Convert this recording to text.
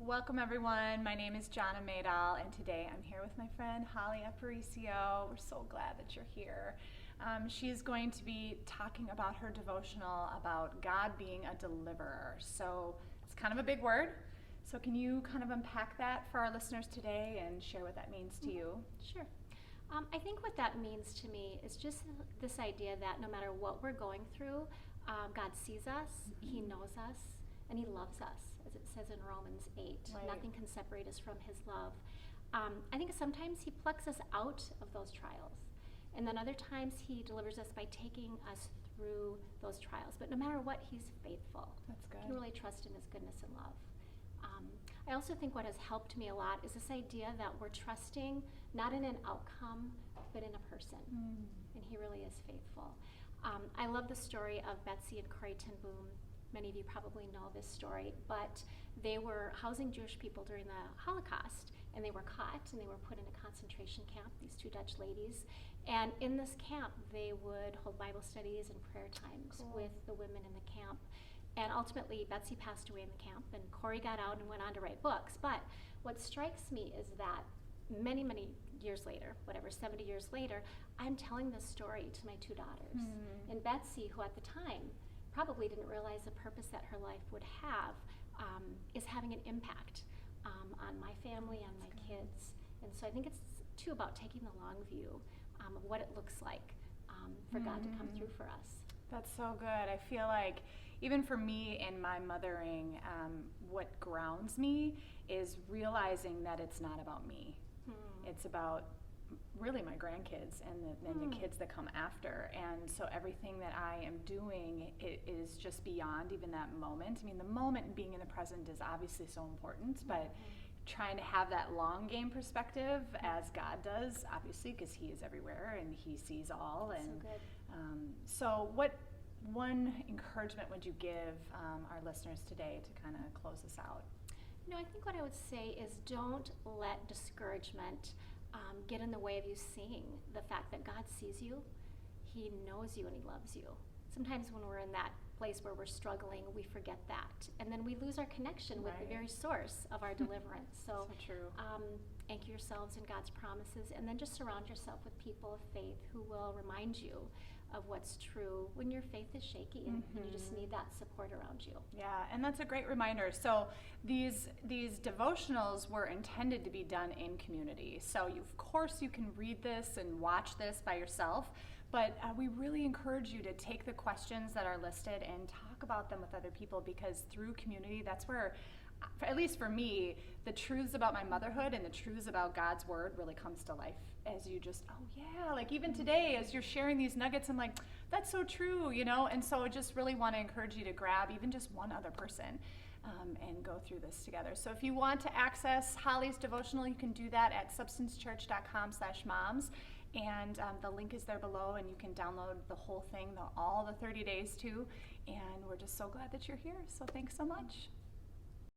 Welcome everyone. My name is Jonna Maydal, and today I'm here with my friend Holly Aparicio. We're so glad that you're here. She's going to be talking about her devotional about God being a deliverer. So it's kind of a big word. So can you kind of unpack that for our listeners today and share what that means to you? Sure. I think what that means to me is just this idea that no matter what we're going through, God sees us, He knows us, and He loves us, as it says in Romans 8. Right. Nothing can separate us from His love. I think sometimes He plucks us out of those trials, and then other times He delivers us by taking us through those trials. But no matter what, He's faithful. That's good. You can really trust in His goodness and love. I also think what has helped me a lot is this idea that we're trusting not in an outcome, but in a person. And He really is faithful. I love the story of Betsy and Corrie ten Boom. Many of you probably know this story, but they were housing Jewish people during the Holocaust, and they were caught and they were put in a concentration camp, these two Dutch ladies. And in this camp, they would hold Bible studies and prayer times with the women in the camp. And ultimately, Betsy passed away in the camp, and Corrie got out and went on to write books. But what strikes me is that many, many years later, 70 years later, I'm telling this story to my two daughters. And Betsy, who at the time probably didn't realize the purpose that her life would have, is having an impact on my family, on my kids. And so I think it's, too, about taking the long view of what it looks like for God to come through for us. That's so good. I feel like even for me in my mothering, what grounds me is realizing that it's not about me. It's about really my grandkids and the kids that come after. And so everything that I am doing is just beyond even that moment. I mean, the moment and being in the present is obviously so important, but trying to have that long game perspective as God does, obviously, because He is everywhere and He sees all. And So good. So what one encouragement would you give our listeners today to kind of close this out? I think what I would say is don't let discouragement get in the way of you seeing the fact that God sees you, He knows you, and He loves you. Sometimes when we're in that place where we're struggling, we forget that, and then we lose our connection with the very source of our deliverance. So true. Anchor yourselves in God's promises, and then just surround yourself with people of faith who will remind you of what's true when your faith is shaky and you just need that support around you. Yeah, and that's a great reminder. So these devotionals were intended to be done in community. So of course you can read this and watch this by yourself, but we really encourage you to take the questions that are listed and talk about them with other people, because through community, that's where, at least for me, the truths about my motherhood and the truths about God's word really comes to life as you just, oh yeah, like even today as you're sharing these nuggets, I'm like, that's so true, and so I just really want to encourage you to grab even just one other person and go through this together. So if you want to access Holly's devotional, you can do that at substancechurch.com/moms. And the link is there below, and you can download the whole thing, all the 30 days too. And we're just so glad that you're here. So thanks so much.